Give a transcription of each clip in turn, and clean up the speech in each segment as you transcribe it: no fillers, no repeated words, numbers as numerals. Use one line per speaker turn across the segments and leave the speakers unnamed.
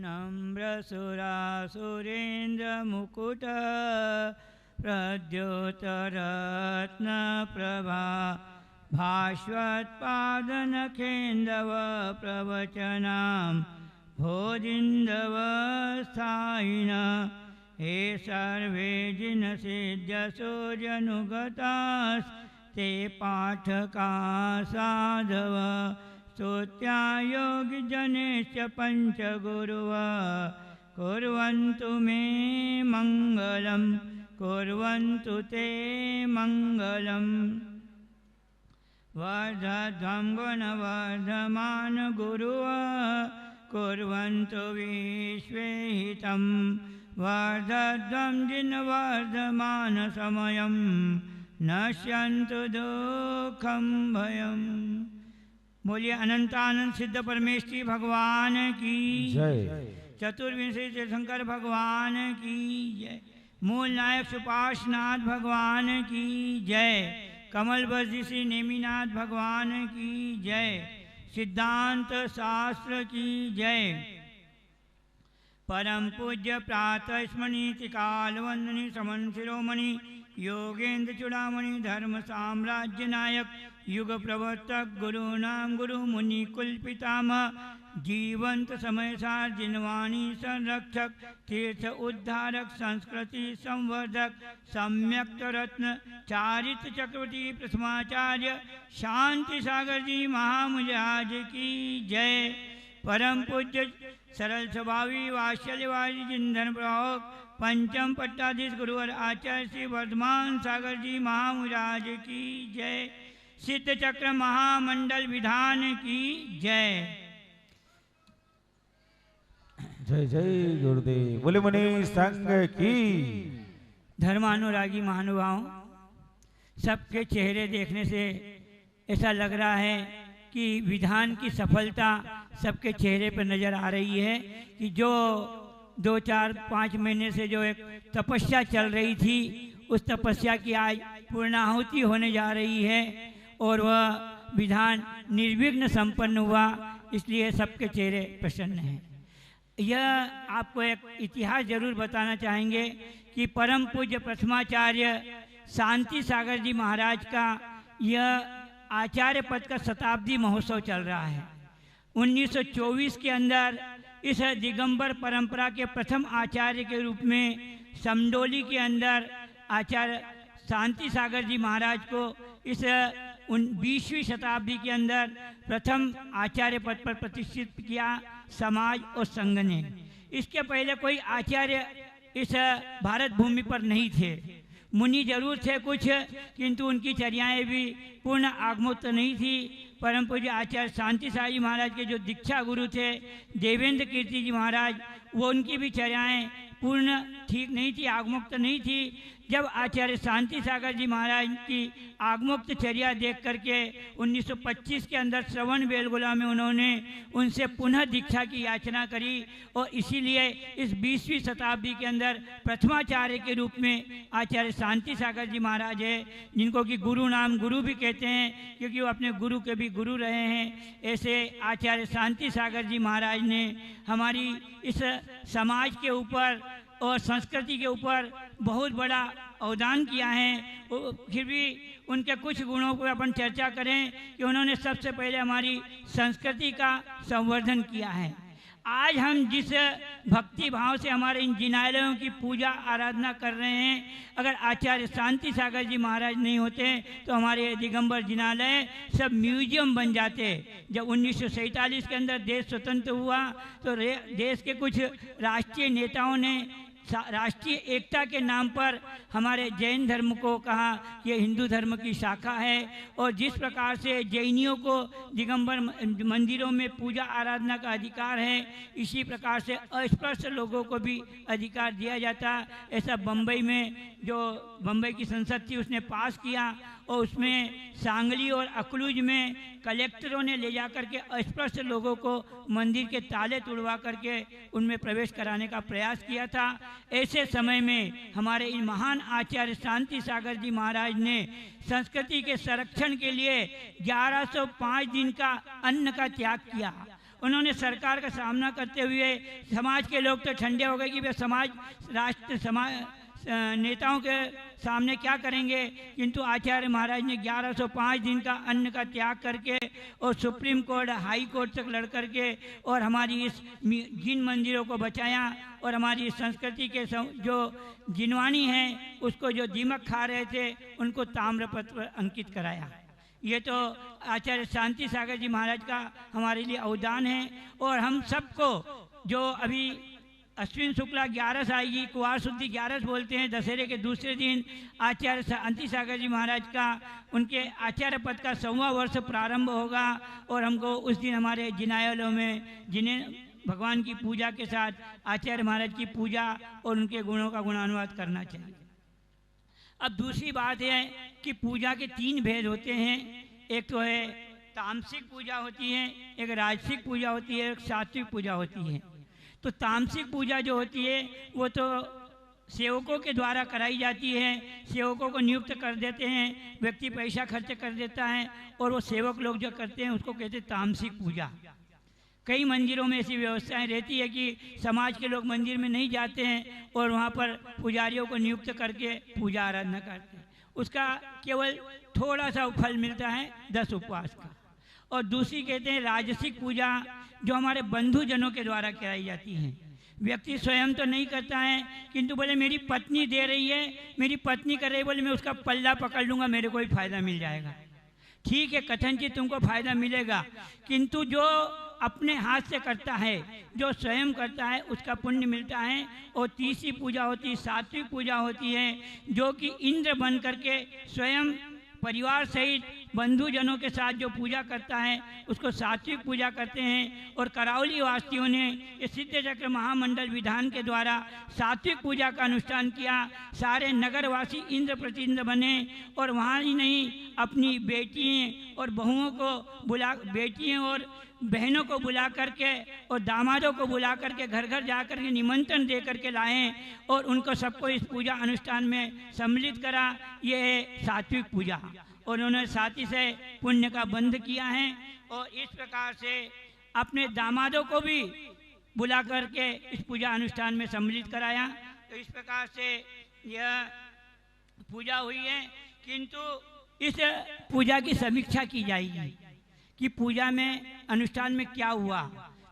नम्रसुरासुरेन्द्रमुकुट प्रद्योतरत्नप्रभा भास्वत्पादनखेन्दव प्रवचनां भोजिन्दवस्थायिन हे सर्वे जिनसिद्ध्यसूर्यनुगतास्ते पाठका साधव स्तुत्या योगिजनेश्च पञ्चगुरुव कुर्वन्तु मे मङ्गलं कुर्वन्तु ते मङ्गलम् वर्धध्वं गुणवर्धमान गुरुव कुर्वन्तु विश्वे हितं वर्धध्वं जिनवर्धमान समयं नश्यन्तु दुःखं भयम्। बोलिए अनंतानंद सिद्ध परमेश्वरी भगवान की जय। चतुर्विंशी तीर्थंकर भगवान की जय। मूल नायक सुपाशनाथ भगवान की जय। कमल वर्जी श्री नेमिनाथ भगवान की जय। सिद्धांत शास्त्र की जय। परम पूज्य प्रातः स्मरणीति काल वंदनी समन शिरोमणि योगेंद्र चूड़ामणि धर्म साम्राज्य नायक युग प्रवर्तक गुरु नाम गुरु मुनि कुल पितामह जीवंत समय सार जिनवाणी संरक्षक तीर्थ उद्धारक संस्कृति संवर्धक सम्यक्त रत्न चारित्र चक्रवर्ती प्रथमाचार्य शांति सागर जी महामुजाज की जय। परम पूज्य सरल स्वभावी वात्सल्यवादी जिनधन प्रभावक पंचम पट्टाधीश गुरुवर आचार्य श्री वर्धमान सागर जी महामुराज की जय। सिद्ध चक्र महामंडल विधान की जय।
जय जय गुरुदेव। बोले मुनि संघ की।
धर्मानुरागी महानुभाव, सबके चेहरे देखने से ऐसा लग रहा है कि विधान की सफलता सबके चेहरे पर नजर आ रही है कि जो 2-4-5 महीने से जो एक तपस्या चल रही थी उस तपस्या की आज पूर्णाहुति होने जा रही है और वह विधान निर्विघ्न संपन्न हुआ, इसलिए सबके चेहरे प्रसन्न हैं। यह आपको एक इतिहास जरूर बताना चाहेंगे कि परम पूज्य प्रथमाचार्य शांति सागर जी महाराज का यह आचार्य पद का शताब्दी महोत्सव चल रहा है। 1924 के अंदर इस दिगंबर परंपरा के प्रथम आचार्य के रूप में समडोली के अंदर आचार्य शांति सागर जी महाराज को इस 20वीं शताब्दी के अंदर प्रथम आचार्य पद पर प्रतिष्ठित किया समाज और संघ ने। इसके पहले कोई आचार्य इस भारत भूमि पर नहीं थे। मुनि जरूर थे कुछ, किंतु उनकी चर्याएं भी पूर्ण आगमोक्त नहीं थी। परम पूज्य आचार्य शांति सागर जी महाराज के जो दीक्षा गुरु थे देवेंद्र कीर्ति जी महाराज, वो उनकी भी चर्याएं पूर्ण ठीक नहीं थी, आगमुक्त नहीं थी। जब आचार्य शांति सागर जी महाराज की आगमुक्त चर्या देख करके 1925 के अंदर श्रवण बेलगोला में उन्होंने उनसे पुनः दीक्षा की याचना करी और इसीलिए इस 20वीं शताब्दी के अंदर प्रथमाचार्य के रूप में आचार्य शांति सागर जी महाराज है, जिनको कि गुरु नाम गुरु भी कहते हैं क्योंकि वो अपने गुरु के भी गुरु रहे हैं। ऐसे आचार्य शांति सागर जी महाराज ने हमारी इस समाज के ऊपर और संस्कृति के ऊपर बहुत बड़ा अवदान किया है। फिर भी उनके कुछ गुणों को अपन चर्चा करें कि उन्होंने सबसे पहले हमारी संस्कृति का संवर्धन किया है। आज हम जिस भक्ति भाव से हमारे इन जिनालयों की पूजा आराधना कर रहे हैं, अगर आचार्य शांति सागर जी महाराज नहीं होते तो हमारे दिगंबर जिनालय सब म्यूजियम बन जाते। जब 1947 के अंदर देश स्वतंत्र हुआ तो देश के कुछ राष्ट्रीय नेताओं ने राष्ट्रीय एकता के नाम पर हमारे जैन धर्म को कहा कि हिंदू धर्म की शाखा है, और जिस प्रकार से जैनियों को दिगंबर मंदिरों में पूजा आराधना का अधिकार है, इसी प्रकार से अस्पृश्य लोगों को भी अधिकार दिया जाता। ऐसा बम्बई में जो बम्बई की संसद थी उसने पास किया और उसमें सांगली और अकलूज में कलेक्टरों ने ले जा करके अस्पृश्य लोगों को मंदिर के ताले तुड़वा करके उनमें प्रवेश कराने का प्रयास किया था। ऐसे समय में हमारे इन महान आचार्य शांति सागर जी महाराज ने संस्कृति के संरक्षण के लिए 1105 दिन का अन्न का त्याग किया उन्होंने सरकार का सामना करते हुए समाज के लोग तो ठंडे हो गए कि वे समाज राष्ट्र समाज नेताओं के सामने क्या करेंगे, किंतु आचार्य महाराज ने 1105 दिन का अन्न का त्याग करके और सुप्रीम कोर्ट हाई कोर्ट तक लड़ करके और हमारी इस जिन मंदिरों को बचाया और हमारी इस संस्कृति के जो जिनवानी हैं उसको जो दीमक खा रहे थे उनको ताम्रपत्र पर अंकित कराया। ये तो आचार्य शांति सागर जी महाराज का हमारे लिए अवदान है। और हम सबको जो अभी अश्विन शुक्ला 11 आएगी, कुआर शुद्धि 11 बोलते हैं, दशहरे के दूसरे दिन आचार्य शांति सागर जी महाराज का उनके आचार्य पद का 100वां वर्ष प्रारंभ होगा और हमको उस दिन हमारे जिनायालयों में जिन्हें भगवान की पूजा के साथ आचार्य महाराज की पूजा और उनके गुणों का गुणानुवाद करना चाहिए। अब दूसरी बात है कि पूजा के 3 भेद होते हैं। एक तो है तामसिक पूजा होती है, एक राजसिक पूजा होती है, एक सात्विक पूजा होती है। तो तामसिक पूजा जो होती है वो तो सेवकों के द्वारा कराई जाती है, सेवकों को नियुक्त कर देते हैं, व्यक्ति पैसा खर्च कर देता है और वो सेवक लोग जो करते हैं उसको कहते हैं तामसिक पूजा। कई मंदिरों में ऐसी व्यवस्थाएं रहती है कि समाज के लोग मंदिर में नहीं जाते हैं और वहाँ पर पुजारियों को नियुक्त करके पूजा आराधना करते हैं, उसका केवल थोड़ा सा फल मिलता है 10 उपवास का। और दूसरी कहते हैं राजसिक पूजा, जो हमारे बंधुजनों के द्वारा कराई जाती है। व्यक्ति स्वयं तो नहीं करता है, किंतु बोले मेरी पत्नी दे रही है, मेरी पत्नी कर रही है, बोले मैं उसका पल्ला पकड़ लूँगा, मेरे को ही फायदा मिल जाएगा। ठीक है, कथनचित तुमको फायदा मिलेगा, किंतु जो अपने हाथ से करता है, जो स्वयं करता है, उसका पुण्य मिलता है। और तीसरी पूजा होती है सात्विक पूजा होती है, जो कि इंद्र बन करके स्वयं परिवार सहित बंधुजनों के साथ जो पूजा करता है उसको सात्विक पूजा कहते हैं। और करावली वासियों ने इस सिद्ध चक्र महामंडल विधान के द्वारा सात्विक पूजा का अनुष्ठान किया। सारे नगरवासी इंद्र प्रतिंद्र बने और वहाँ ही नहीं, अपनी बेटियाँ और बहुओं को बुला, बेटियाँ और बहनों को बुला करके और दामादों को बुला करके घर घर जा कर के निमंत्रण दे करके लाएं और उनको सबको इस पूजा अनुष्ठान में सम्मिलित करा। ये है सात्विक पूजा। और उन्होंने साथी से पुण्य का बंध किया है और इस प्रकार से अपने दामादों को भी बुला करके इस पूजा अनुष्ठान में सम्मिलित कराया। तो इस प्रकार से यह पूजा हुई है। किंतु इस पूजा की समीक्षा की जाएगी कि पूजा में अनुष्ठान में क्या हुआ।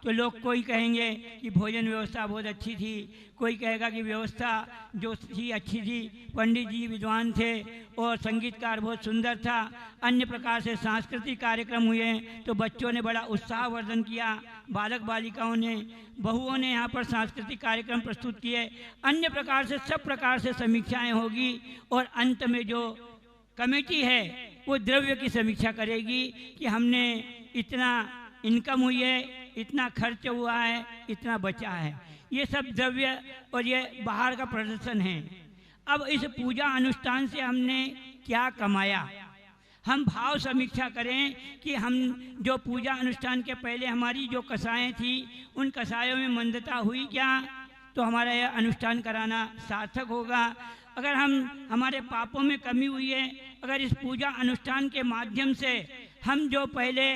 तो लोग कोई कहेंगे कि भोजन व्यवस्था बहुत अच्छी थी, कोई कहेगा कि व्यवस्था जो थी अच्छी थी, पंडित जी विद्वान थे और संगीतकार बहुत सुंदर था, अन्य प्रकार से सांस्कृतिक कार्यक्रम हुए तो बच्चों ने बड़ा उत्साहवर्धन किया, बालक बालिकाओं ने, बहुओं ने यहाँ पर सांस्कृतिक कार्यक्रम प्रस्तुत किए, अन्य प्रकार से सब प्रकार से समीक्षाएँ होगी। और अंत में जो कमेटी है वो द्रव्य की समीक्षा करेगी कि हमने इतना इनकम हुई है, इतना खर्च हुआ है, इतना बचा है। ये सब द्रव्य और ये बाहर का प्रदर्शन है। अब इस पूजा अनुष्ठान से हमने क्या कमाया, हम भाव समीक्षा करें कि हम जो पूजा अनुष्ठान के पहले हमारी जो कसाएँ थी उन कसायों में मंदता हुई क्या, तो हमारा यह अनुष्ठान कराना सार्थक होगा। अगर हमारे पापों में कमी हुई है, अगर इस पूजा अनुष्ठान के माध्यम से हम जो पहले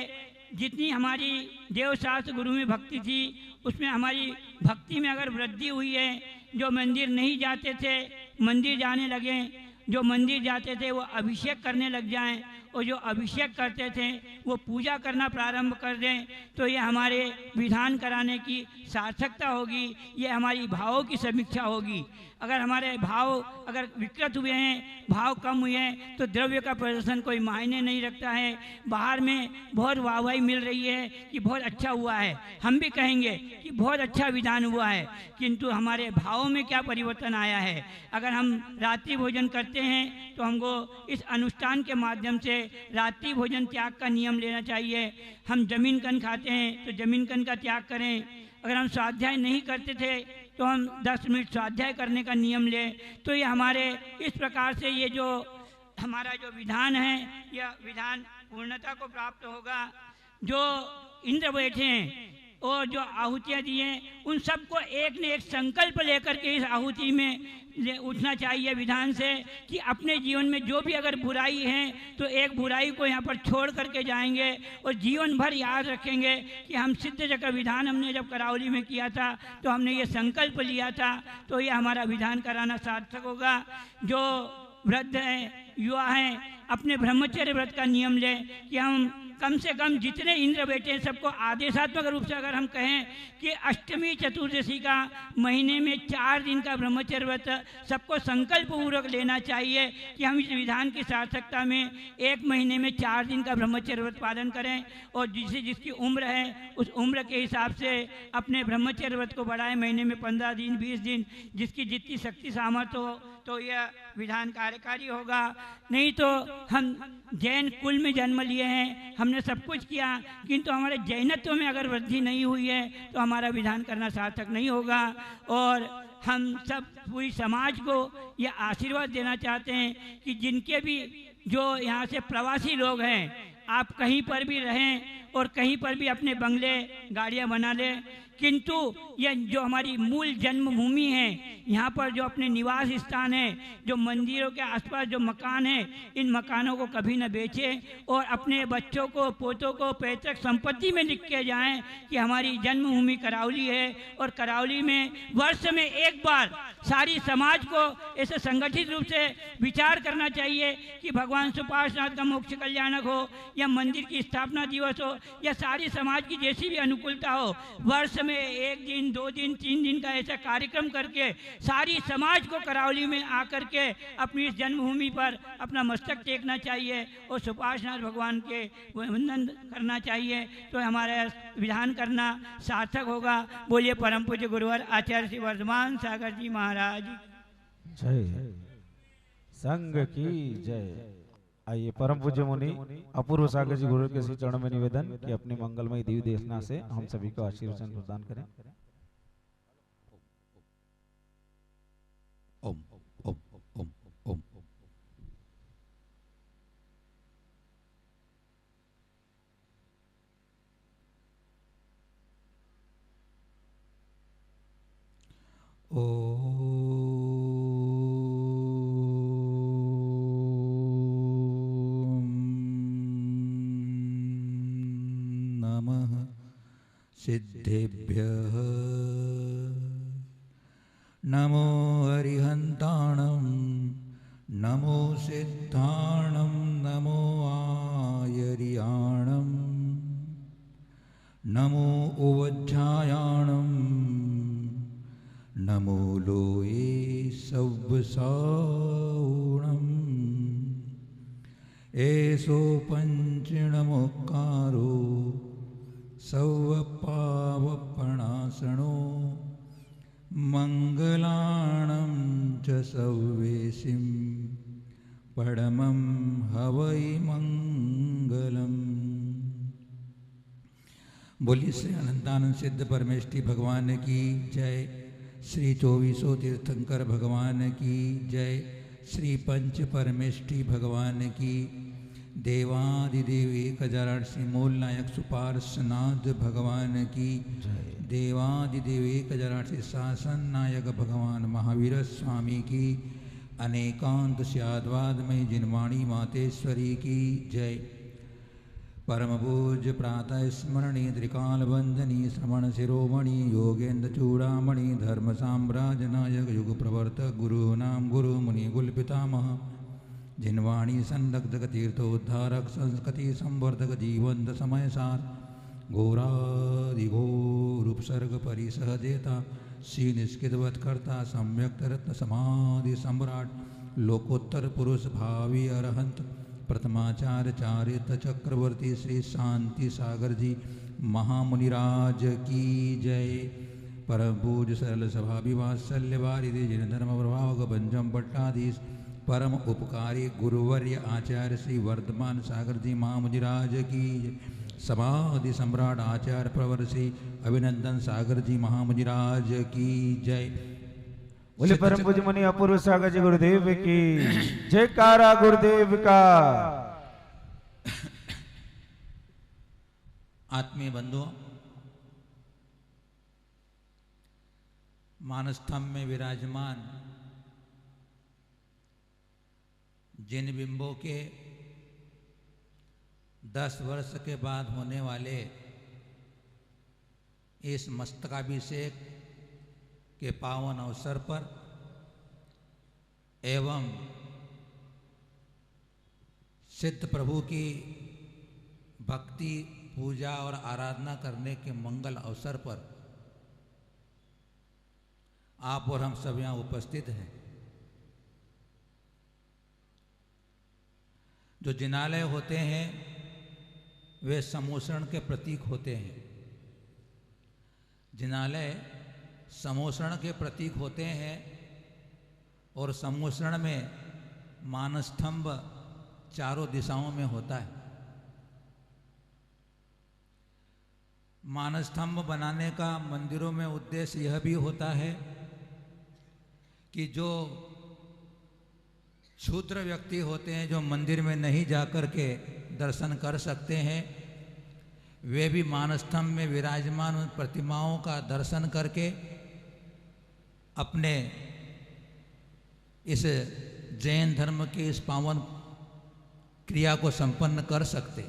जितनी हमारी देवशास्त्र गुरु में भक्ति थी उसमें हमारी भक्ति में अगर वृद्धि हुई है, जो मंदिर नहीं जाते थे मंदिर जाने लगे, जो मंदिर जाते थे वो अभिषेक करने लग जाएं और जो अभिषेक करते थे वो पूजा करना प्रारंभ कर दें, तो ये हमारे विधान कराने की सार्थकता होगी, ये हमारी भावों की समीक्षा होगी। अगर हमारे भाव अगर विकृत हुए हैं, भाव कम हुए हैं, तो द्रव्य का प्रदर्शन कोई मायने नहीं रखता है। बाहर में बहुत वाहवाही मिल रही है कि बहुत अच्छा हुआ है, हम भी कहेंगे कि बहुत अच्छा विधान हुआ है, किंतु हमारे भावों में क्या परिवर्तन आया है। अगर हम रात्रि भोजन करते हैं तो हमको इस अनुष्ठान के माध्यम से रात्रि भोजन त्याग का नियम लेना चाहिए। हम जमीन कन खाते हैं तो जमीन कन का त्याग करें। अगर हम स्वाध्याय नहीं करते थे तो हम 10 मिनट स्वाध्याय करने का नियम लें। तो ये हमारे इस प्रकार से ये जो हमारा जो विधान है यह विधान पूर्णता को प्राप्त होगा। जो इंद्र बैठे हैं और जो आहुतियाँ दी हैं उन सबको एक ने एक संकल्प लेकर के इस आहुति में उठना चाहिए विधान से कि अपने जीवन में जो भी अगर बुराई है तो एक बुराई को यहाँ पर छोड़ करके जाएंगे और जीवन भर याद रखेंगे कि हम सिद्ध चक्र विधान हमने जब करावली में किया था तो हमने ये संकल्प लिया था, तो ये हमारा विधान कराना सार्थक होगा। जो वृद्ध हैं, युवा हैं, अपने ब्रह्मचर्य व्रत का नियम लें कि हम कम से कम जितने इंद्र बैठे हैं सबको आदेशात्मक रूप से अगर हम कहें कि अष्टमी चतुर्दशी का महीने में 4 दिन का ब्रह्मचर्य व्रत सबको संकल्प पूर्वक लेना चाहिए कि हम इस विधान की सार्थकता में 1 महीने में 4 दिन का ब्रह्मचर्य व्रत पालन करें और जिसकी उम्र है उस उम्र के हिसाब से अपने ब्रह्मचर्य व्रत को बढ़ाएं। महीने में 15 दिन 20 दिन जिसकी जितनी शक्ति सामर्थ्य हो तो यह विधान कार्यकारी होगा। नहीं तो हम जैन कुल में जन्म लिए हैं, हमने सब कुछ किया, किंतु हमारे जैनत्व में अगर वृद्धि नहीं हुई है तो हमारा विधान करना सार्थक नहीं होगा। और हम सब पूरी समाज को यह आशीर्वाद देना चाहते हैं कि जिनके भी जो यहाँ से प्रवासी लोग हैं, आप कहीं पर भी रहें और कहीं पर भी अपने बंगले गाड़ियाँ बना लें, किंतु यह जो हमारी मूल जन्मभूमि है, यहाँ पर जो अपने निवास स्थान है, जो मंदिरों के आसपास जो मकान है, इन मकानों को कभी न बेचें और अपने बच्चों को पोतों को पैतृक संपत्ति में लिख के जाएं कि हमारी जन्मभूमि करावली है। और करावली में वर्ष में एक बार सारी समाज को ऐसे संगठित रूप से विचार करना चाहिए कि भगवान सुपार्श्वनाथ का मोक्ष कल्याणक हो या मंदिर की स्थापना दिवस हो या सारी समाज की जैसी भी अनुकूलता हो, वर्ष में 1 दिन 2 दिन 3 दिन का ऐसा कार्यक्रम करके सारी समाज को करावली में आकर के अपनी इस जन्मभूमि पर अपना मस्तक टेकना चाहिए और सुपार्श्वनाथ भगवान के वंदन करना चाहिए, तो हमारा विधान करना सार्थक होगा। बोलिए परम पूज्य गुरुवर आचार्य श्री वर्धमान सागर जी महाराज
जय। संघ की जय। आइए परम पूज्य मुनि अपूर्व सागर जी गुरु के श्री चरण में निवेदन कि अपने मंगलमय दिव्य देशना से हम सभी को आशीर्वाद प्रदान करें।
ओम ओम ओम ओम। सिद्धेभ्यः नमो अरिहन्ताणं नमो सिद्धाणं नमो आयर्याणं नमो उवज्झायाणं नमो लोये सव्वसाऊणम् एषो पञ्चणमुक्कारो सौवपावपणासनो मंगलाणं च सव्वेशिं परमं हवै मंगलम्। बोलिए श्री अनंतानंद सिद्ध परमेष्टि भगवान की जय। श्री 2400 तीर्थंकर भगवान की जय। श्री पंच परमेष्टि भगवान की, देवादिदेव 1008 मूल नायक सुपार्श्वनाथ भगवान की, देवादिदेव 1008 शासन नायक भगवान महावीर स्वामी की, अनेकांत स्याद्वादमय जिनवाणी मातेश्वरी की जय। परम पूज्य प्रातः स्मरणीय त्रिकाल वंदनी श्रवण शिरोमणि योगेन्द्र चूड़ामणि धर्म साम्राज्य नायक युग प्रवर्तक गुरु नाम गुरु मुनि कुल पितामह जिनवाणी संरक्षक तीर्थोद्धारक संस्कृति संवर्धक जीवंत समय सार घोरादिघोर उपसर्ग परिसह देता श्री निष्कितवत्कर्ता सम्यक्त रत्न समाधि सम्राट लोकोत्तर पुरुष भावी अरहंत प्रथमाचार्य चारित्र चक्रवर्ती श्री शांति सागर जी महामुनिराज की जय। परम पूज्य सरल सभा विवात्सल्य वारिधि जिन धर्म प्रभावक पंचम पट्टाधीश परम उपकारी गुरुवर्य आचार्य श्री वर्धमान सागर जी महामुनिराज की जय। समाधि सम्राट आचार्य प्रवर श्री अभिनंदन सागर जी महामुनिराज की जय।
बोले परम पूज्य मुनि अपूर्व सागर जी गुरुदेव की जयकारा गुरुदेव का।
आत्मीय बंधुओं, मानस्तंभ में विराजमान जिन बिंबों के 10 वर्ष के बाद होने वाले इस मस्तकाभिषेक के पावन अवसर पर एवं सिद्ध प्रभु की भक्ति पूजा और आराधना करने के मंगल अवसर पर आप और हम सब यहाँ उपस्थित हैं। जो जिनालय होते हैं वे समोषण के प्रतीक होते हैं। जिनालय समोषण के प्रतीक होते हैं और समोषण में मानस्तंभ चारों दिशाओं में होता है। मानस्तंभ बनाने का मंदिरों में उद्देश्य यह भी होता है कि जो क्षुद्र व्यक्ति होते हैं, जो मंदिर में नहीं जाकर के दर्शन कर सकते हैं, वे भी मानस्तंभ में विराजमान उन प्रतिमाओं का दर्शन करके अपने इस जैन धर्म की इस पावन क्रिया को संपन्न कर सकते।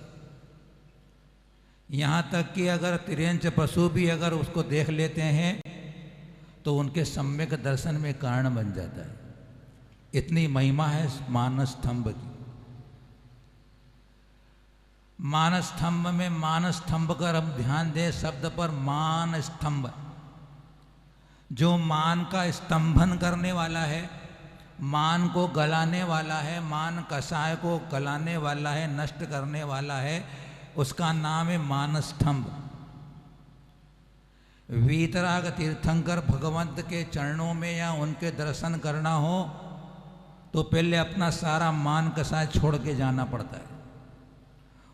यहाँ तक कि अगर तिर्यंच पशु भी अगर उसको देख लेते हैं तो उनके सम्यक दर्शन में कारण बन जाता है। इतनी महिमा है मानस्तंभ की। मानस्तंभ में मानस्तंभ कर हम ध्यान दें शब्द पर, मान स्तंभ, जो मान का स्तंभन करने वाला है, मान को गलाने वाला है, मान कषाय को गलाने वाला है, नष्ट करने वाला है, उसका नाम है मानस्तंभ। वीतराग तीर्थंकर भगवंत के चरणों में या उनके दर्शन करना हो तो पहले अपना सारा मान कषाय छोड़ के जाना पड़ता है।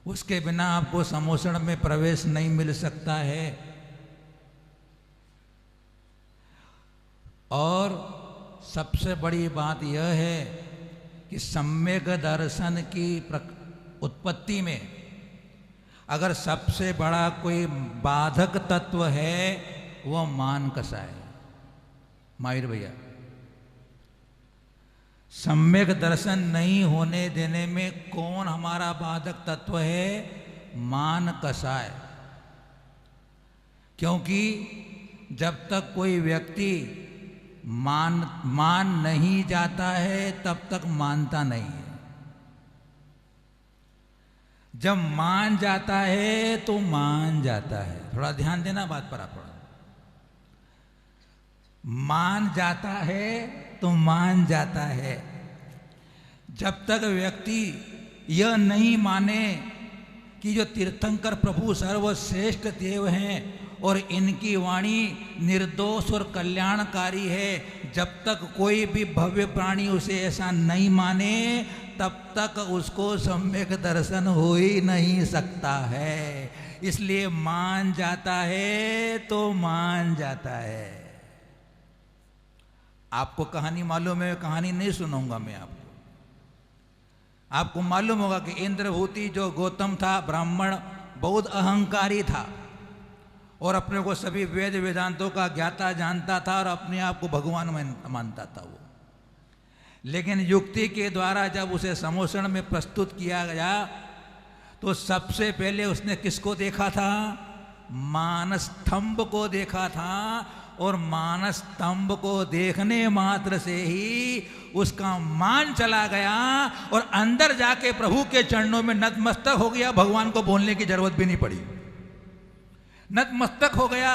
उसके बिना आपको समोषण में प्रवेश नहीं मिल सकता है। और सबसे बड़ी बात यह है कि सम्यक दर्शन की उत्पत्ति में अगर सबसे बड़ा कोई बाधक तत्व है वो मान कषाय। माहिर भैया, सम्यक दर्शन नहीं होने देने में कौन हमारा बाधक तत्व है? मान कषाय। क्योंकि जब तक कोई व्यक्ति मान नहीं जाता है तब तक मानता नहीं है। जब मान जाता है तो मान जाता है। थोड़ा ध्यान देना बात पर आप। मान जाता है तो मान जाता है। जब तक व्यक्ति यह नहीं माने कि जो तीर्थंकर प्रभु सर्वश्रेष्ठ देव हैं और इनकी वाणी निर्दोष और कल्याणकारी है, जब तक कोई भी भव्य प्राणी उसे ऐसा नहीं माने तब तक उसको सम्यक दर्शन हो ही नहीं सकता है। इसलिए मान जाता है तो मान जाता है। आपको कहानी मालूम है? कहानी नहीं सुनाऊंगा मैं आपको। आपको मालूम होगा कि इंद्रभूति जो गौतम था, ब्राह्मण, बहुत अहंकारी था और अपने को सभी वेद वेदांतों का ज्ञाता जानता था और अपने आप को भगवान मानता था वो। लेकिन युक्ति के द्वारा जब उसे समोषण में प्रस्तुत किया गया तो सबसे पहले उसने किसको देखा था? मानस्तंभ को देखा था। और मानस्तंभ को देखने मात्र से ही उसका मान चला गया और अंदर जाके प्रभु के चरणों में नतमस्तक हो गया। भगवान को बोलने की जरूरत भी नहीं पड़ी, नतमस्तक हो गया।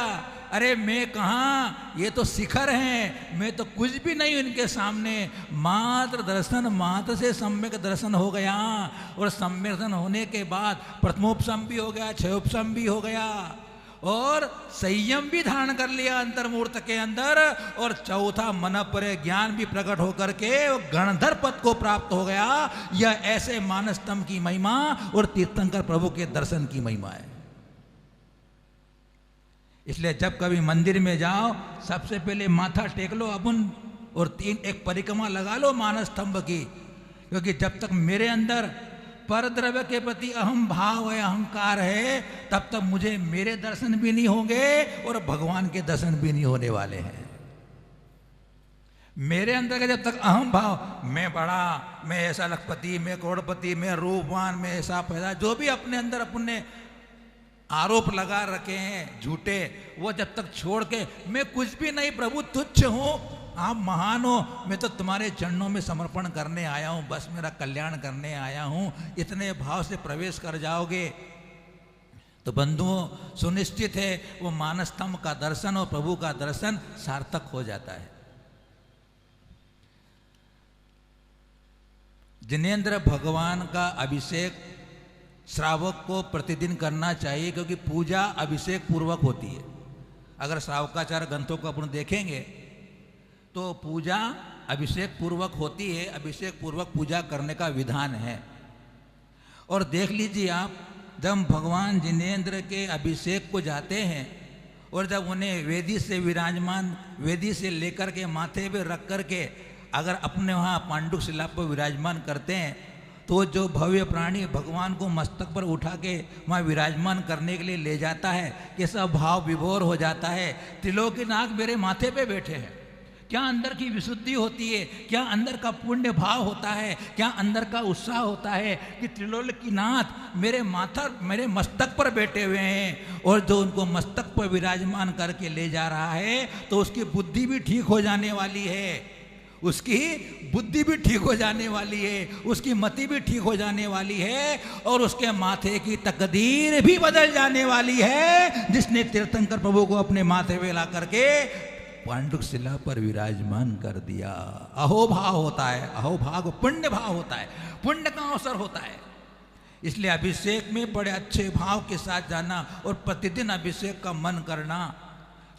अरे मैं कहाँ, ये तो शिखर हैं, मैं तो कुछ भी नहीं इनके सामने। मात्र दर्शन मात्र से सम्यक दर्शन हो गया। और सम्यक दर्शन होने के बाद प्रथमोपसम भी हो गया, क्षयोपसम भी हो गया और संयम भी धारण कर लिया अंतर्मूर्त के अंदर। और चौथा मन पर ज्ञान भी प्रकट होकर के गणधर पद को प्राप्त हो गया। यह ऐसे मानस्तंभ की महिमा और तीर्थंकर प्रभु के दर्शन की महिमा है। इसलिए जब कभी मंदिर में जाओ सबसे पहले माथा टेक लो अपन और एक परिक्रमा लगा लो मानस्तंभ की। क्योंकि जब तक मेरे अंदर परद्रव्य के प्रति अहम भाव है, अहंकार है, तब तक मुझे मेरे दर्शन भी नहीं होंगे और भगवान के दर्शन भी नहीं होने वाले हैं। मेरे अंदर का जब तक अहम भाव, मैं बड़ा, मैं ऐसा लखपति, मैं करोड़पति, मैं रूपवान, मैं ऐसा पैदा, जो भी अपने अंदर अपने आरोप लगा रखे हैं झूठे, वो जब तक छोड़ के मैं कुछ भी नहीं प्रभु, तुच्छ हूं, आप महान हो, मैं तो तुम्हारे चरणों में समर्पण करने आया हूं, बस मेरा कल्याण करने आया हूं, इतने भाव से प्रवेश कर जाओगे तो बंधुओं सुनिश्चित है वो मानस्तंभ का दर्शन और प्रभु का दर्शन सार्थक हो जाता है। जिनेंद्र भगवान का अभिषेक श्रावक को प्रतिदिन करना चाहिए, क्योंकि पूजा अभिषेक पूर्वक होती है। अगर श्रावकाचार्य ग्रंथों को अपन देखेंगे तो पूजा अभिषेक पूर्वक होती है, अभिषेक पूर्वक पूजा करने का विधान है। और देख लीजिए आप, जब भगवान जिनेंद्र के अभिषेक को जाते हैं और जब उन्हें वेदी से विराजमान, वेदी से लेकर के माथे पे रख कर के अगर अपने वहाँ पांडुक शिला पर विराजमान करते हैं, तो जो भव्य प्राणी भगवान को मस्तक पर उठा के वहाँ विराजमान करने के लिए ले जाता है, कैसा भाव विभोर हो जाता है, त्रिलोकीनाथ मेरे माथे पे बैठे हैं। क्या अंदर की विशुद्धि होती है, क्या अंदर का पुण्य भाव होता है, क्या अंदर का उत्साह होता है कि त्रिलोकीनाथ मेरे मस्तक पर बैठे हुए हैं, और जो उनको मस्तक पर विराजमान करके ले जा रहा है तो उसकी बुद्धि भी ठीक हो जाने वाली है, उसकी बुद्धि भी ठीक हो जाने वाली है, उसकी मति भी ठीक हो जाने वाली है, और उसके माथे की तकदीर भी बदल जाने वाली है, जिसने तीर्थंकर प्रभु को अपने माथे पे ला करके पांडुक शिला पर विराजमान कर दिया। अहोभाव होता है, अहोभाग पुण्य भाव होता है, पुण्य का अवसर होता है। इसलिए अभिषेक में बड़े अच्छे भाव के साथ जाना और प्रतिदिन अभिषेक का मन करना।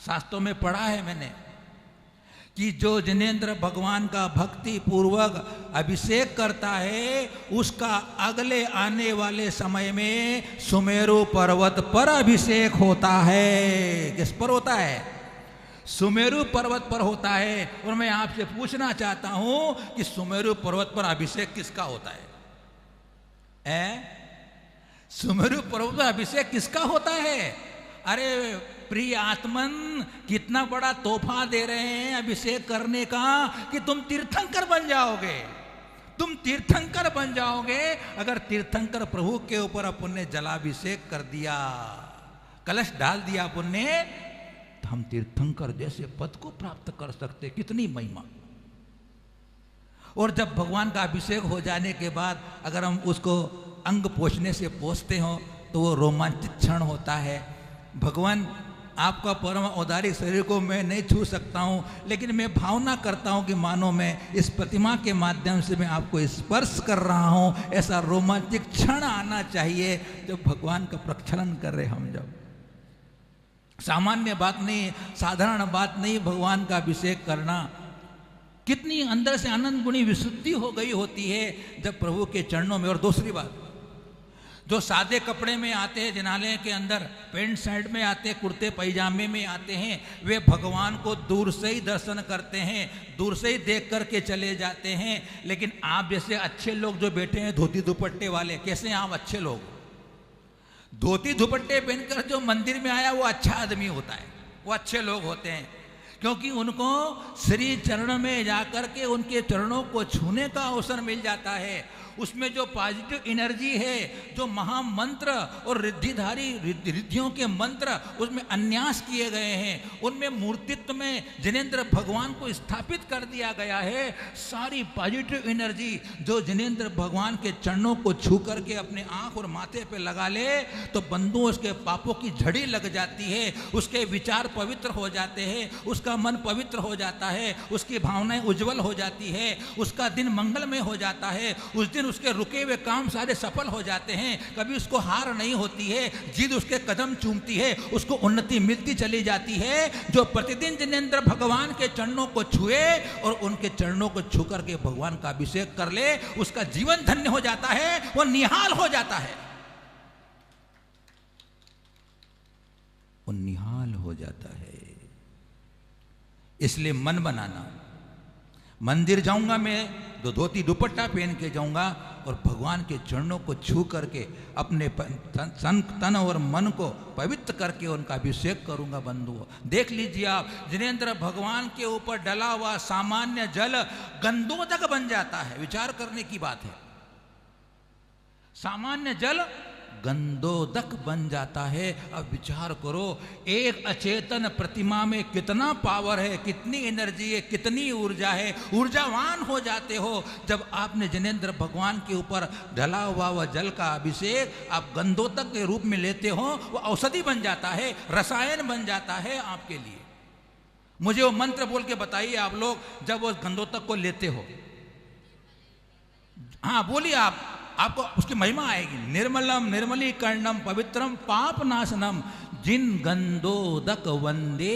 शास्त्रों में पढ़ा है मैंने कि जो जिनेंद्र भगवान का भक्ति पूर्वक अभिषेक करता है, उसका अगले आने वाले समय में सुमेरु पर्वत पर अभिषेक होता है। किस पर होता है? सुमेरु पर्वत पर होता है। और मैं आपसे पूछना चाहता हूं कि सुमेरु पर्वत पर अभिषेक किसका होता है? सुमेरु पर्वत पर अभिषेक किसका होता है? अरे प्रिय आत्मन, कितना बड़ा तोहफा दे रहे हैं अभिषेक करने का कि तुम तीर्थंकर बन जाओगे, तुम तीर्थंकर बन जाओगे। अगर तीर्थंकर प्रभु के ऊपर अपन ने जलाभिषेक कर दिया, कलश डाल दिया अपन ने, तो हम तीर्थंकर जैसे पद को प्राप्त कर सकते। कितनी महिमा। और जब भगवान का अभिषेक हो जाने के बाद अगर हम उसको अंग पोछने से पोछते हो तो वो रोमांचित क्षण होता है। भगवान आपका परम औदारिक शरीर को मैं नहीं छू सकता हूँ, लेकिन मैं भावना करता हूँ कि मानो मैं इस प्रतिमा के माध्यम से मैं आपको स्पर्श कर रहा हूँ। ऐसा रोमांचिक क्षण आना चाहिए जब भगवान का प्रक्षालन कर रहे हम। जब सामान्य बात नहीं, साधारण बात नहीं भगवान का अभिषेक करना। कितनी अंदर से आनंद गुणी विशुद्धि हो गई होती है जब प्रभु के चरणों में। और दूसरी बात, जो सादे कपड़े में आते हैं, जिनालय के अंदर पैंट शर्ट में आते हैं, कुर्ते पैजामे में आते हैं, वे भगवान को दूर से ही दर्शन करते हैं, दूर से ही देख करके चले जाते हैं। लेकिन आप जैसे अच्छे लोग जो बैठे हैं धोती दुपट्टे वाले, कैसे आप अच्छे लोग? धोती दुपट्टे पहनकर जो मंदिर में आया वो अच्छा आदमी होता है, वो अच्छे लोग होते हैं, क्योंकि उनको श्री चरण में जाकर के उनके चरणों को छूने का अवसर मिल जाता है। उसमें जो पॉजिटिव एनर्जी है, जो महामंत्र और रिद्धिधारी रिद्धियों के मंत्र उसमें अन्यास किए गए हैं, उनमें मूर्तित्व में जिनेंद्र भगवान को स्थापित कर दिया गया है। सारी पॉजिटिव एनर्जी जो जिनेंद्र भगवान के चरणों को छू करके अपने आंख और माथे पे लगा ले तो बंधुओं उसके पापों की झड़ी लग जाती है, उसके विचार पवित्र हो जाते हैं, उसका मन पवित्र हो जाता है, उसकी भावनाएं उज्जवल हो जाती है, उसका दिन मंगलमय हो जाता है। उस दिन उसके रुके हुए काम सारे सफल हो जाते हैं। कभी उसको हार नहीं होती है, जिद उसके कदम चूमती है, उसको उन्नति मिलती चली जाती है। जो प्रतिदिन जिनेंद्र भगवान के चरणों को छुए और उनके चरणों को छू करके भगवान का अभिषेक कर ले, उसका जीवन धन्य हो जाता है, वो निहाल हो जाता है, वो निहाल हो जाता है। इसलिए मन बनाना। मंदिर जाऊंगा मैं धोती दुपट्टा पहन के जाऊंगा और भगवान के चरणों को छू करके अपने तन और मन को पवित्र करके उनका अभिषेक करूंगा। बंधुओं, देख लीजिए आप, जिनेंद्र भगवान के ऊपर डला हुआ सामान्य जल गंधोदक बन जाता है। विचार करने की बात है, सामान्य जल गंधोदक बन जाता है। अब विचार करो, एक अचेतन प्रतिमा में कितना पावर है, कितनी एनर्जी है, कितनी ऊर्जा है। ऊर्जावान हो जाते हो जब आपने जिनेंद्र भगवान के ऊपर ढला हुआ वह जल का अभिषेक आप गंधोदक के रूप में लेते हो। वो औषधि बन जाता है, रसायन बन जाता है आपके लिए। मुझे वो मंत्र बोल के बताइए आप लोग जब वो गंधोदक को लेते हो। हाँ बोलिए आप, आपको उसकी महिमा आएगी। निर्मलम निर्मलीकरणम पवित्रम पाप नाशनम जिन गंधोदक वंदे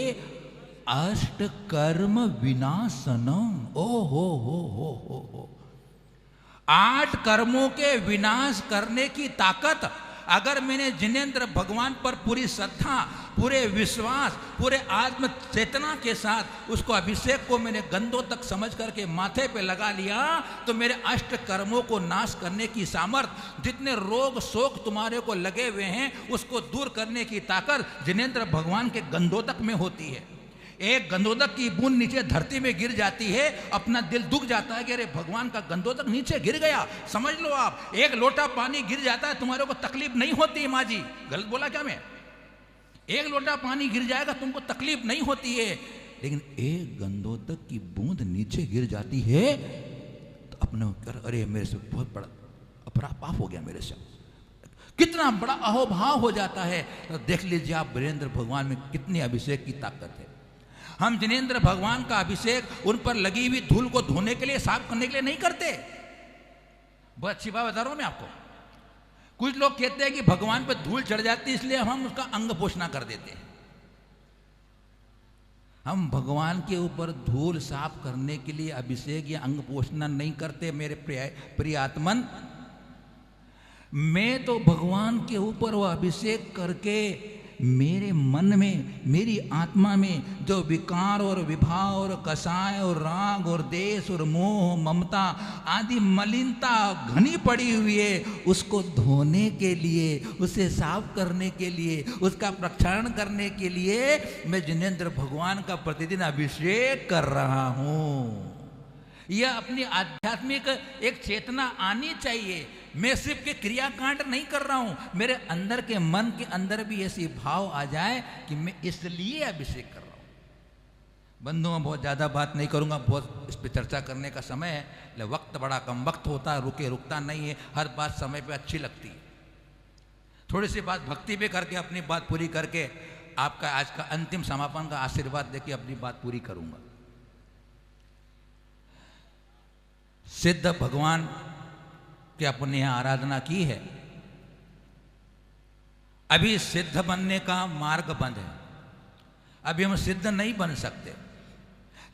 अष्ट कर्म विनाशनम। ओ हो 8 कर्मों के विनाश करने की ताकत अगर मैंने जिनेंद्र भगवान पर पूरी श्रद्धा, पूरे विश्वास, पूरे आत्म चेतना के साथ उसको अभिषेक को मैंने गंधोदक समझ करके माथे पे लगा लिया तो मेरे अष्ट कर्मों को नाश करने की सामर्थ्य, जितने रोग शोक तुम्हारे को लगे हुए हैं उसको दूर करने की ताकत जिनेंद्र भगवान के गंधोदक में होती है। एक गंधोदक की बूंद नीचे धरती में गिर जाती है, अपना दिल दुख जाता है कि अरे भगवान का गंधोदक नीचे गिर गया। समझ लो आप, एक लोटा पानी गिर जाता है तुम्हारे को तकलीफ नहीं होती। माँ जी गलत बोला क्या मैं? एक लोटा पानी गिर जाएगा तुमको तकलीफ नहीं होती है, लेकिन एक गंधोदक की बूंद नीचे गिर जाती है तो अपने अरे मेरे से बहुत बड़ा अपराध पाप हो गया, मेरे से कितना बड़ा अहोभाव हो जाता है। तो देख लीजिए आप वीरेंद्र भगवान में कितनी अभिषेक की ताकत है। हम जिनेंद्र भगवान का अभिषेक उन पर लगी हुई धूल को धोने के लिए, साफ करने के लिए नहीं करते। बहुत अच्छी बात बता रहा हूं मैं आपको। कुछ लोग कहते हैं कि भगवान पर धूल चढ़ जाती है इसलिए हम उसका अंग पोषणा कर देते हैं। हम भगवान के ऊपर धूल साफ करने के लिए अभिषेक या अंग पोषणा नहीं करते मेरे प्रिय आत्मन। मैं तो भगवान के ऊपर वो अभिषेक करके मेरे मन में, मेरी आत्मा में जो विकार और विभाव और कसाय और राग और देश और मोह ममता आदि मलिनता घनी पड़ी हुई है उसको धोने के लिए, उसे साफ करने के लिए, उसका प्रक्षालन करने के लिए मैं जिनेंद्र भगवान का प्रतिदिन अभिषेक कर रहा हूँ। यह अपनी आध्यात्मिक एक चेतना आनी चाहिए। मैं सिर्फ के क्रियाकांड नहीं कर रहा हूं, मेरे अंदर के मन के अंदर भी ऐसी भाव आ जाए कि मैं इसलिए अभिषेक कर रहा हूं। बंधुओं मैं बहुत ज़्यादा बात नहीं करूंगा, बहुत इस पर चर्चा करने का समय है, लेकिन वक्त बड़ा कम वक्त होता है, रुकता नहीं है, हर बात समय पे अच्छी लगती है। थोड़ी सी बात भक्ति पे करके अपनी बात पूरी करके आपका आज का अंतिम समापन का आशीर्वाद देके अपनी बात पूरी करूंगा। सिद्ध भगवान के अपने यहाँ आराधना की है, अभी सिद्ध बनने का मार्ग बंद है, अभी हम सिद्ध नहीं बन सकते।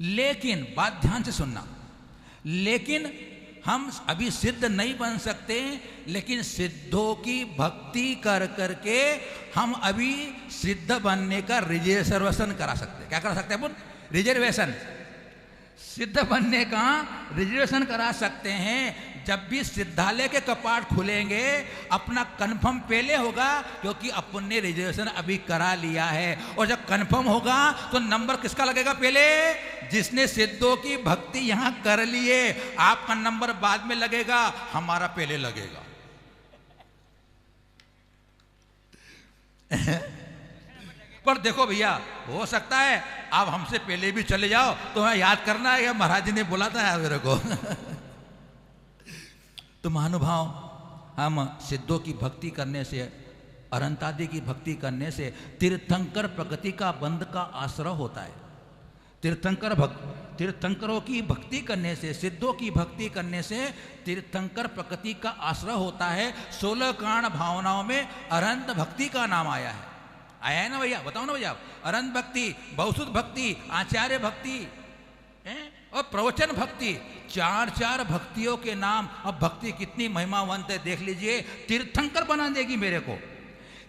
लेकिन बात ध्यान से सुनना, लेकिन हम अभी सिद्ध नहीं बन सकते, लेकिन सिद्धों की भक्ति कर करके हम अभी सिद्ध बनने का रिजर्वेशन करा सकते हैं। क्या करा सकते हैं अपन? रिजर्वेशन। सिद्ध बनने का रिजर्वेशन करा सकते हैं। जब भी सिद्धालय के कपाट खुलेंगे अपना कंफर्म पहले होगा, क्योंकि अपन ने रिजर्वेशन अभी करा लिया है। और जब कंफर्म होगा तो नंबर किसका लगेगा? पहले जिसने सिद्धों की भक्ति यहां कर लिए। आपका नंबर बाद में लगेगा, हमारा पहले लगेगा। पर देखो भैया, हो सकता है आप हमसे पहले भी चले जाओ तो हमें याद करना है, महाराज जी ने बोला था मेरे को। तो महानुभाव, हम सिद्धों की भक्ति करने से, अनंतादि की भक्ति करने से तीर्थंकर प्रकृति का बंध का आश्रय होता है। तीर्थंकरों की भक्ति करने से, सिद्धों की भक्ति करने से तीर्थंकर प्रकृति का आश्रय होता है। 16 कारण भावनाओं में अनंत भक्ति का नाम आया है ना भैया? बताओ ना भैया। अनंत भक्ति, बहुसुत भक्ति, आचार्य भक्ति और प्रवचन भक्ति, 4 भक्तियों के नाम। अब भक्ति कितनी महिमावंत है देख लीजिए। तीर्थंकर बना देगी मेरे को।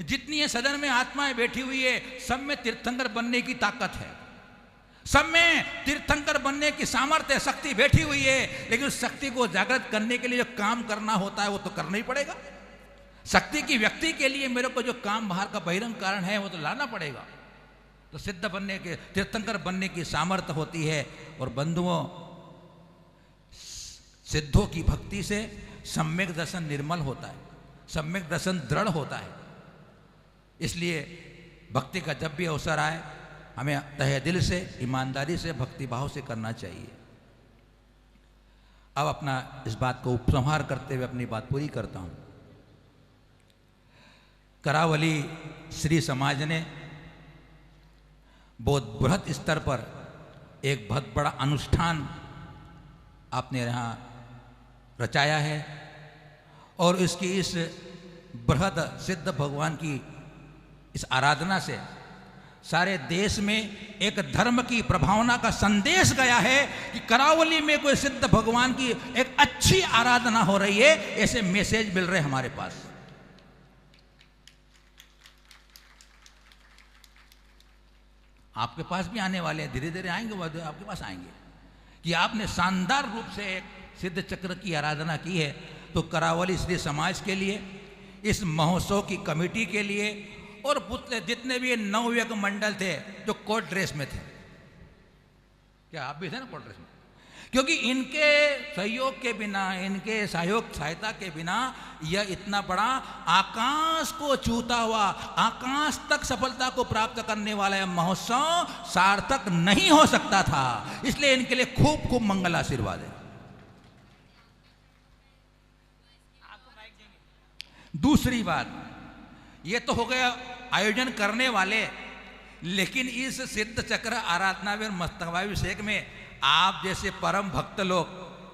जितनी ये सदन में आत्माएं बैठी हुई है सब में तीर्थंकर बनने की ताकत है। सब में तीर्थंकर बनने की सामर्थ्य शक्ति बैठी हुई है, लेकिन उस शक्ति को जागृत करने के लिए जो काम करना होता है वो तो करना ही पड़ेगा। शक्ति की व्यक्ति के लिए मेरे को जो काम बाहर का बहिरंग कारण है वो तो लाना पड़ेगा। तो सिद्ध बनने के, तीर्थंकर बनने की सामर्थ्य होती है। और बंधुओं, सिद्धों की भक्ति से सम्यक दर्शन निर्मल होता है, सम्यक दर्शन दृढ़ होता है। इसलिए भक्ति का जब भी अवसर आए हमें तहे दिल से, ईमानदारी से, भक्तिभाव से करना चाहिए। अब अपना इस बात को उपसंहार करते हुए अपनी बात पूरी करता हूं। करावली श्री समाज ने बहुत बृहत स्तर पर एक बहुत बड़ा अनुष्ठान आपने यहाँ रचाया है, और इसकी इस बृहद सिद्ध भगवान की इस आराधना से सारे देश में एक धर्म की प्रभावना का संदेश गया है कि करावली में कोई सिद्ध भगवान की एक अच्छी आराधना हो रही है, ऐसे मैसेज मिल रहे हमारे पास। आपके पास भी आने वाले हैं, धीरे धीरे आएंगे, वो आपके पास आएंगे कि आपने शानदार रूप से एक सिद्ध चक्र की आराधना की है। तो करावली श्री समाज के लिए, इस महोत्सव की कमेटी के लिए, और जितने भी नवयुवक मंडल थे जो कोट ड्रेस में थे, क्या आप भी थे ना कोट ड्रेस में? क्योंकि इनके सहयोग के बिना, इनके सहायता के बिना यह इतना बड़ा आकाश को छूता हुआ, आकाश तक सफलता को प्राप्त करने वाला यह महोत्सव सार्थक नहीं हो सकता था। इसलिए इनके लिए खूब खूब मंगल आशीर्वाद है। दूसरी बात, ये तो हो गया आयोजन करने वाले, लेकिन इस सिद्ध चक्र आराधना में मस्तकाभिषेक में आप जैसे परम भक्त लोग,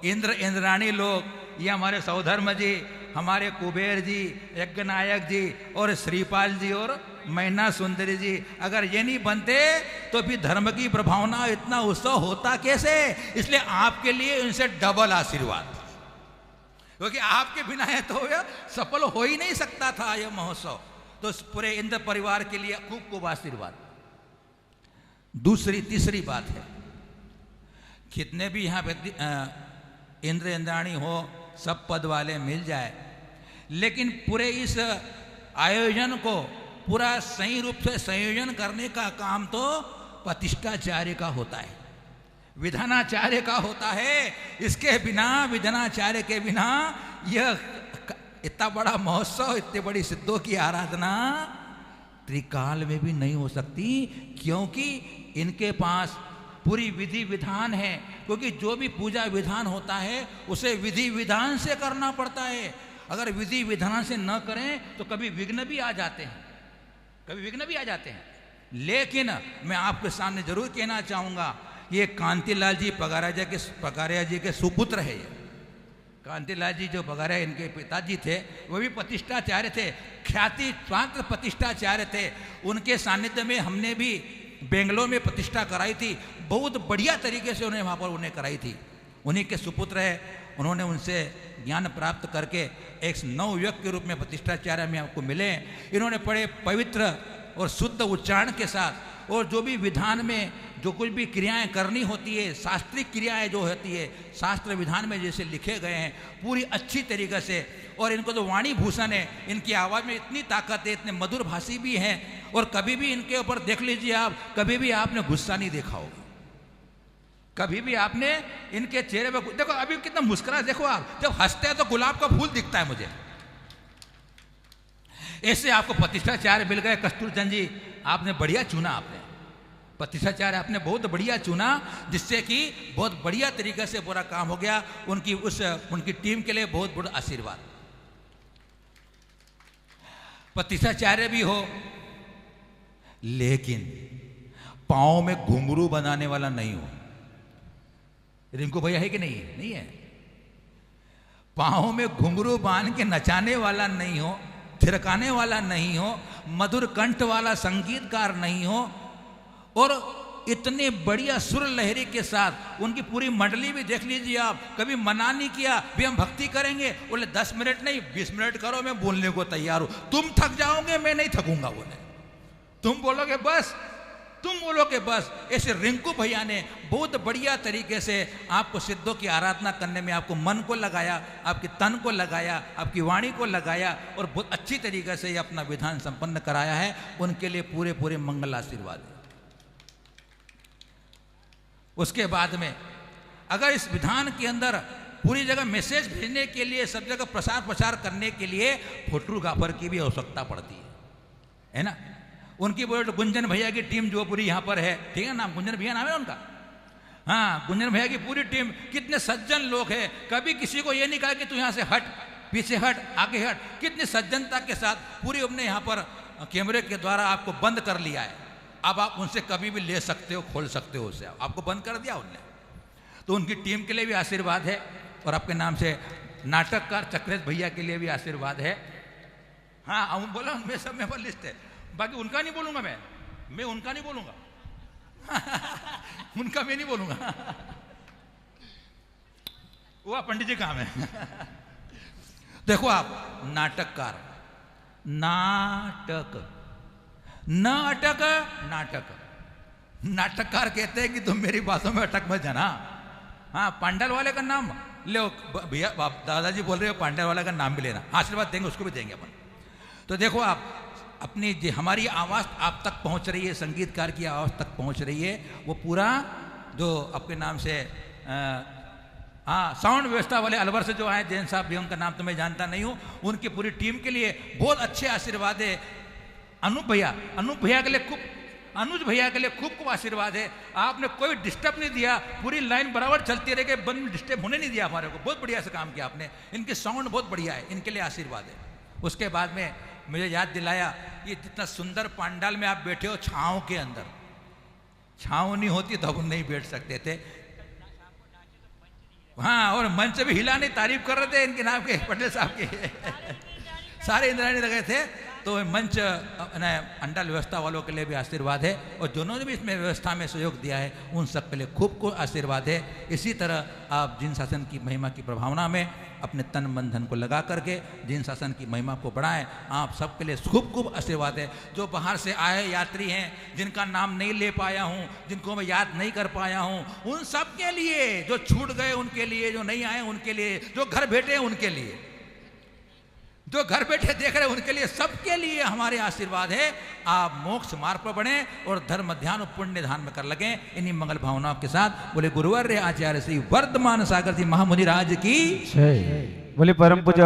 इंद्र इंद्राणी लोग, ये हमारे सौधर्म जी, हमारे कुबेर जी, यज्ञनायक जी और श्रीपाल जी और मैना सुंदरी जी, अगर ये नहीं बनते तो भी धर्म की प्रभावना, इतना उत्सव होता कैसे? इसलिए आपके लिए इनसे डबल आशीर्वाद, क्योंकि आपके बिना है तो यह सफल हो ही नहीं सकता था यह महोत्सव। तो पूरे इंद्र परिवार के लिए खूब खूब आशीर्वाद। तीसरी बात है, कितने भी यहाँ इंद्र इंद्राणी हो, सब पद वाले मिल जाए, लेकिन पूरे इस आयोजन को पूरा सही रूप से संयोजन करने का काम तो प्रतिष्ठाचार्य का होता है, विधानाचार्य का होता है। इसके बिना, विधानाचार्य के बिना यह इतना बड़ा महोत्सव, इतनी बड़ी सिद्धों की आराधना त्रिकाल में भी नहीं हो सकती, क्योंकि इनके पास पूरी विधि विधान है। क्योंकि जो भी पूजा विधान होता है उसे विधि विधान से करना पड़ता है। अगर विधि विधान से न करें तो कभी विघ्न भी आ जाते हैं, लेकिन मैं आपके सामने जरूर कहना चाहूंगा, ये कांतिलाल जी पगारिया जी के सुपुत्र है। कांतिलाल जी जो पगारिया इनके पिताजी थे, वो भी प्रतिष्ठाचार्य थे, ख्याति स्वांत प्रतिष्ठाचार्य थे। उनके सानिध्य में हमने भी बेंगलोर में प्रतिष्ठा कराई थी, बहुत बढ़िया तरीके से उन्हें वहाँ पर उन्हें कराई थी। उन्हीं के सुपुत्र है, उन्होंने उनसे ज्ञान प्राप्त करके एक नवयुवक के रूप में प्रतिष्ठाचार्य में आपको मिले। इन्होंने बड़े पवित्र और शुद्ध उच्चारण के साथ, और जो भी विधान में जो कुछ भी क्रियाएं करनी होती है, शास्त्रीय क्रियाएं जो होती है, शास्त्र विधान में जैसे लिखे गए हैं, पूरी अच्छी तरीके से। और इनको तो वाणी भूषण है, इनकी आवाज़ में इतनी ताकत है, इतने मधुर भाषी भी हैं। और कभी भी इनके ऊपर देख लीजिए आप, कभी भी आपने गुस्सा नहीं देखा होगा, कभी भी आपने इनके चेहरे पर, देखो अभी कितना मुस्कुरा, देखो आप जब हंसते हैं तो गुलाब का फूल दिखता है मुझे। ऐसे आपको प्रतिष्ठाचार्य मिल गए। कस्तूरचंद जी आपने बढ़िया चुना, आपने प्रतिष्ठाचार्य आपने बहुत बढ़िया चुना, जिससे कि बहुत बढ़िया तरीके से पूरा काम हो गया। उनकी टीम के लिए बहुत बड़ा आशीर्वाद। प्रतिष्ठाचार्य भी हो, लेकिन पांव में घुंघरू बनाने वाला नहीं हो। रिंकू भैया है कि नहीं है? नहीं है। पांव में घुंघरू बांध के नचाने वाला नहीं हो, थिरकाने वाला नहीं हो, मधुर कंठ वाला संगीतकार नहीं हो, और इतने बढ़िया सुर लहरी के साथ उनकी पूरी मंडली भी देख लीजिए आप। कभी मना नहीं किया भी हम भक्ति करेंगे, बोले 10 मिनट नहीं 20 मिनट करो, मैं बोलने को तैयार हूं। तुम थक जाओगे, मैं नहीं थकूंगा। बोले तुम बोलोगे बस तुम बोलो कि बस। ऐसे रिंकू भैया ने बहुत बढ़िया तरीके से आपको सिद्धों की आराधना करने में आपको मन को लगाया, आपके तन को लगाया, आपकी वाणी को लगाया और बहुत अच्छी तरीके से ये अपना विधान संपन्न कराया है। उनके लिए पूरे पूरे मंगल आशीर्वाद है। उसके बाद में अगर इस विधान के अंदर पूरी जगह मैसेज भेजने के लिए, सब जगह प्रसार प्रचार करने के लिए फोटोग्राफर की भी आवश्यकता पड़ती है ना। उनकी बोले तो गुंजन भैया की टीम जो पूरी यहाँ पर है, ठीक है, नाम गुंजन भैया नाम है उनका। हाँ, गुंजन भैया की पूरी टीम, कितने सज्जन लोग हैं। कभी किसी को ये नहीं कहा कि तू यहाँ से हट, पीछे हट, आगे हट। कितनी सज्जनता के साथ पूरी हमने यहाँ पर कैमरे के द्वारा आपको बंद कर लिया है। अब आप उनसे कभी भी ले सकते हो, खोल सकते हो उससे, आपको बंद कर दिया उनने। तो उनकी टीम के लिए भी आशीर्वाद है और आपके नाम से नाटककार चक्रेश भैया के लिए भी आशीर्वाद है। हाँ, बोला मैं सब में पर लिस्ट है, बाकी उनका नहीं बोलूंगा मैं उनका नहीं बोलूंगा उनका मैं नहीं बोलूंगा वो पंडित जी काम है देखो आप, नाटककार, नाटक, नाटक, नाटक, नाटककार कहते हैं कि तुम मेरी बातों में अटक मत जाना। हाँ, पांडल वाले का नाम ले भैया, दादाजी बोल रहे हो पांडल वाले का नाम भी लेना, आशीर्वाद देंगे, उसको भी देंगे अपन। तो देखो आप, अपनी हमारी आवाज़ आप तक पहुंच रही है, संगीतकार की आवाज़ तक पहुंच रही है। वो पूरा जो आपके नाम से हाँ, साउंड व्यवस्था वाले अलवर से जो आए जैन साहब भी, उनका नाम तो मैं जानता नहीं हूँ, उनकी पूरी टीम के लिए बहुत अच्छे आशीर्वाद है। अनूप भैया के लिए खूब, अनुज भैया के लिए खूब खूब आशीर्वाद है। आपने कोई डिस्टर्ब नहीं दिया, पूरी लाइन बराबर चलती रह गई, बंद डिस्टर्ब होने नहीं दिया हमारे को। बहुत बढ़िया से काम किया आपने, इनकी साउंड बहुत बढ़िया है, इनके लिए आशीर्वाद है। उसके बाद में मुझे याद दिलाया, ये जितना सुंदर पंडाल में आप बैठे हो, छाँव के अंदर, छाँव नहीं होती तो हम नहीं बैठ सकते थे। हाँ, और मंच भी हिला नहीं, तारीफ कर रहे थे इनके नाम के, पटेल साहब के सारे इंद्राणी लगे थे। तो मंच अंडल व्यवस्था वालों के लिए भी आशीर्वाद है, और जिन्होंने भी इसमें व्यवस्था में सहयोग दिया है उन सब के लिए खूब खूब आशीर्वाद है। इसी तरह आप जिन शासन की महिमा की प्रभावना में अपने तन मन धन को लगा करके जिन शासन की महिमा को बढ़ाएं। आप सबके लिए खूब खूब आशीर्वाद है। जो बाहर से आए यात्री हैं, जिनका नाम नहीं ले पाया हूँ, जिनको मैं याद नहीं कर पाया हूँ, उन सब के लिए, जो छूट गए उनके लिए, जो नहीं आए उनके लिए, जो घर बैठे उनके लिए, जो घर बैठे देख रहे उनके लिए, सबके लिए हमारे आशीर्वाद है। आप मोक्ष मार्ग पर बढ़े और धर्म ध्यान और पुण्य ध्यान में कर लगे। इन्हीं मंगल भावनाओं के साथ बोले गुरुवर आचार्य श्री वर्धमान सागर जी महामुनि राज की
जय। बोले परम पूज्य